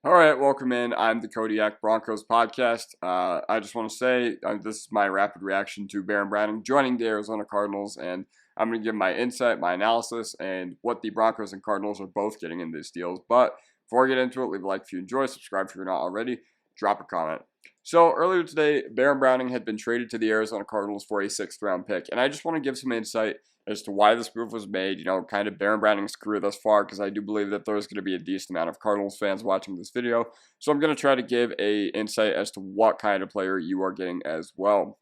All right, welcome in. I'm the Kodiak Broncos Podcast. I just want to say this is my rapid reaction to Baron Browning joining the Arizona Cardinals, and I'm going to give my insight, my analysis, and what the Broncos and Cardinals are both getting in these deals. But before I get into it, leave a like if you enjoy, subscribe if you're not already, drop a comment. So earlier today, Baron Browning had been traded to the Arizona Cardinals for a 6th-round pick, and I just want to give some insight as to why this move was made, kind of Baron Browning's career thus far, because I do believe that there's going to be a decent amount of Cardinals fans watching this video. So I'm going to try to give a insight as to what kind of player you are getting as well.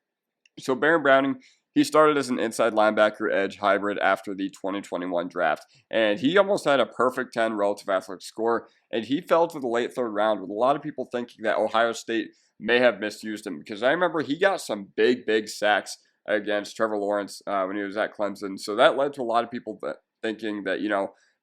So Baron Browning, he started as an inside linebacker edge hybrid after the 2021 draft, and he almost had a perfect 10 relative athletic score, and he fell to the late 3rd round with a lot of people thinking that Ohio State may have misused him, because I remember he got some big sacks against Trevor Lawrence when he was at Clemson. So that led to a lot of people thinking that,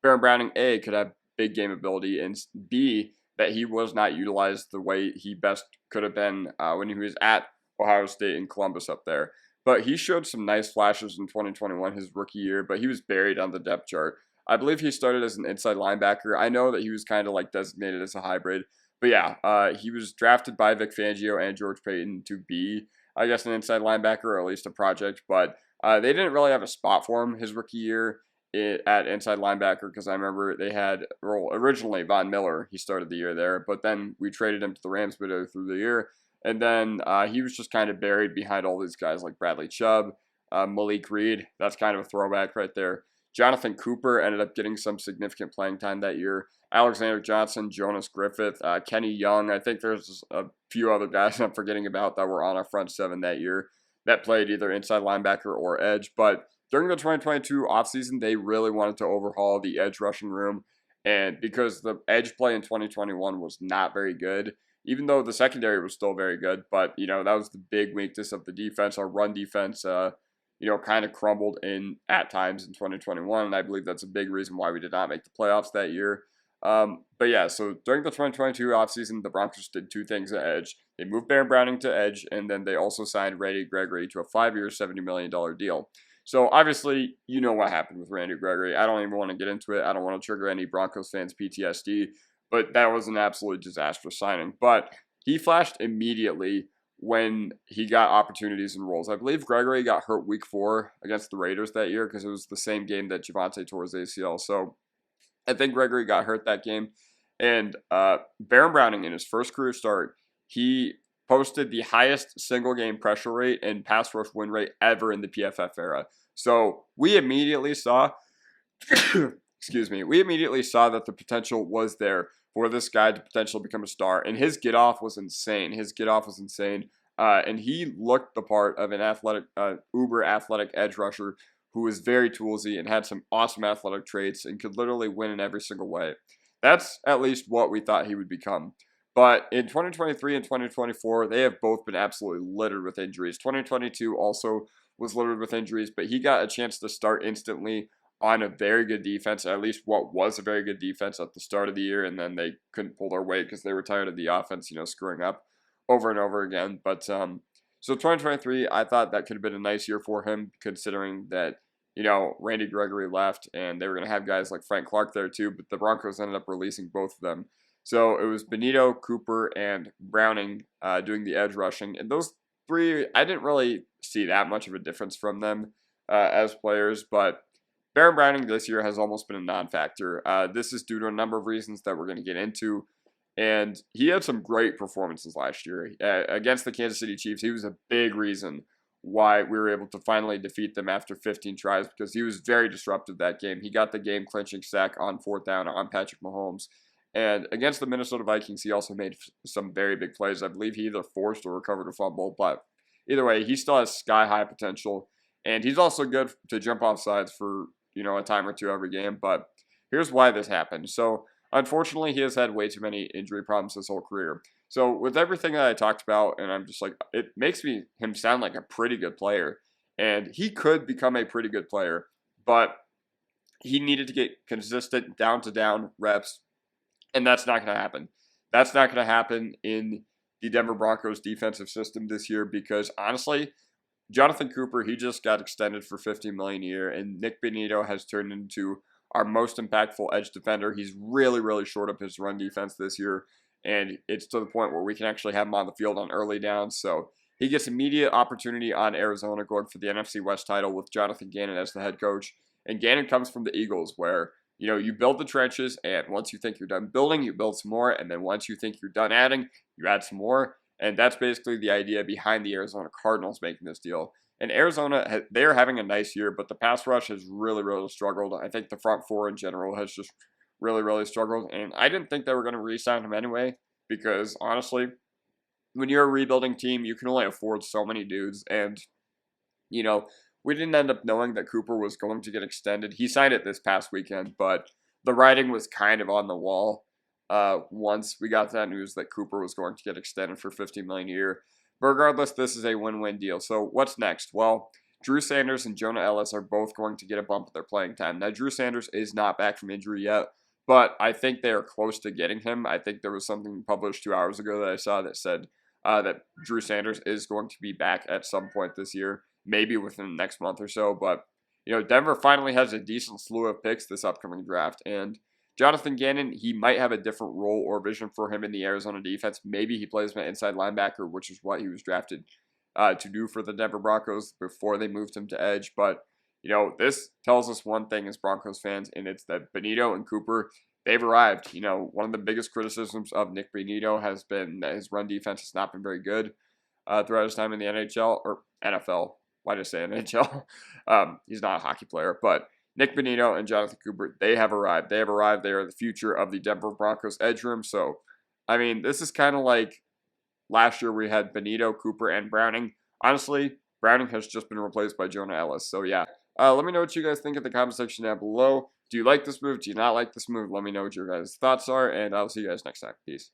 Baron Browning, A, could have big game ability, and B, that he was not utilized the way he best could have been when he was at Ohio State and Columbus up there. But he showed some nice flashes in 2021, his rookie year, but he was buried on the depth chart. I believe he started as an inside linebacker. I know that he was kind of like designated as a hybrid. But yeah, he was drafted by Vic Fangio and George Payton to be, I guess, an inside linebacker, or at least a project, but they didn't really have a spot for him his rookie year at inside linebacker, because I remember they had, originally Von Miller, he started the year there, but then we traded him to the Rams midway through the year, and then he was just kind of buried behind all these guys like Bradley Chubb, Malik Reed, that's kind of a throwback right there. Jonathan Cooper ended up getting some significant playing time that year. Alexander Johnson, Jonas Griffith, Kenny Young. I think there's a few other guys I'm forgetting about that were on our front 7 that year that played either inside linebacker or edge. But during the 2022 offseason, they really wanted to overhaul the edge rushing room. And because the edge play in 2021 was not very good, even though the secondary was still very good, but, that was the big weakness of the defense. Our run defense, kind of crumbled at times in 2021, and I believe that's a big reason why we did not make the playoffs that year. But yeah, so during the 2022 offseason, the Broncos did 2 things at edge. They moved Baron Browning to edge, and then they also signed Randy Gregory to a 5-year, $70 million deal. So obviously, you know what happened with Randy Gregory. I don't even want to get into it. I don't want to trigger any Broncos fans' PTSD, but that was an absolute disastrous signing. But he flashed immediately when he got opportunities and roles. I believe Gregory got hurt week 4 against the Raiders that year, because it was the same game that Javonte tore his ACL. So I think Gregory got hurt that game. And Baron Browning, in his first career start, he posted the highest single game pressure rate and pass rush win rate ever in the PFF era. So we immediately saw, we immediately saw that the potential was there for this guy to potentially become a star. And his get off was insane. And he looked the part of an athletic, uber athletic edge rusher who was very toolsy and had some awesome athletic traits and could literally win in every single way. That's at least what we thought he would become. But in 2023 and 2024, they have both been absolutely littered with injuries. 2022 also was littered with injuries, but he got a chance to start instantly on a very good defense, at least what was a very good defense at the start of the year, and then they couldn't pull their weight because they were tired of the offense, screwing up over and over again. But so 2023, I thought that could have been a nice year for him, considering that, Randy Gregory left, and they were going to have guys like Frank Clark there too, but the Broncos ended up releasing both of them. So it was Bonitto, Cooper, and Browning doing the edge rushing, and those 3, I didn't really see that much of a difference from them as players, but Baron Browning this year has almost been a non-factor. This is due to a number of reasons that we're going to get into. And he had some great performances last year. Against the Kansas City Chiefs, he was a big reason why we were able to finally defeat them after 15 tries, because he was very disruptive that game. He got the game-clinching sack on 4th down on Patrick Mahomes. And against the Minnesota Vikings, he also made some very big plays. I believe he either forced or recovered a fumble, but either way, he still has sky-high potential. And he's also good to jump off sides for, a time or 2 every game. But here's why this happened. So, unfortunately, he has had way too many injury problems his whole career. So, with everything that I talked about, and I'm just like, it makes him sound like a pretty good player. And he could become a pretty good player, but he needed to get consistent down-to-down reps, and that's not going to happen. That's not going to happen in the Denver Broncos defensive system this year, because honestly, Jonathan Cooper, he just got extended for $50 million a year, and Nik Bonitto has turned into our most impactful edge defender. He's really, really short up his run defense this year, and it's to the point where we can actually have him on the field on early downs. So he gets immediate opportunity on Arizona going for the NFC West title with Jonathan Gannon as the head coach. And Gannon comes from the Eagles, where you build the trenches, and once you think you're done building, you build some more, and then once you think you're done adding, you add some more. And that's basically the idea behind the Arizona Cardinals making this deal. And Arizona, they're having a nice year, but the pass rush has really, really struggled. I think the front four in general has just really, really struggled. And I didn't think they were going to re-sign him anyway, because honestly, when you're a rebuilding team, you can only afford so many dudes. And, we didn't end up knowing that Cooper was going to get extended. He signed it this past weekend, but the writing was kind of on the wall once we got that news that Cooper was going to get extended for $50 million a year. But regardless, this is a win-win deal. So what's next? Well, Drew Sanders and Jonah Ellis are both going to get a bump at their playing time. Now, Drew Sanders is not back from injury yet, but I think they are close to getting him. I think there was something published 2 hours ago that I saw that said that Drew Sanders is going to be back at some point this year, maybe within the next month or so. But, Denver finally has a decent slew of picks this upcoming draft. And Jonathan Gannon, he might have a different role or vision for him in the Arizona defense. Maybe he plays an inside linebacker, which is what he was drafted to do for the Denver Broncos before they moved him to edge. But, this tells us one thing as Broncos fans, and it's that Bonitto and Cooper, they've arrived. One of the biggest criticisms of Nik Bonitto has been that his run defense has not been very good throughout his time in the NHL, or NFL. Why did I say NHL? He's not a hockey player, but Nik Bonitto and Jonathan Cooper, they have arrived. They have arrived. They are the future of the Denver Broncos edge room. So, this is kind of like last year we had Bonitto, Cooper, and Browning. Honestly, Browning has just been replaced by Jonah Ellis. So, yeah. Let me know what you guys think in the comment section down below. Do you like this move? Do you not like this move? Let me know what your guys' thoughts are, and I'll see you guys next time. Peace.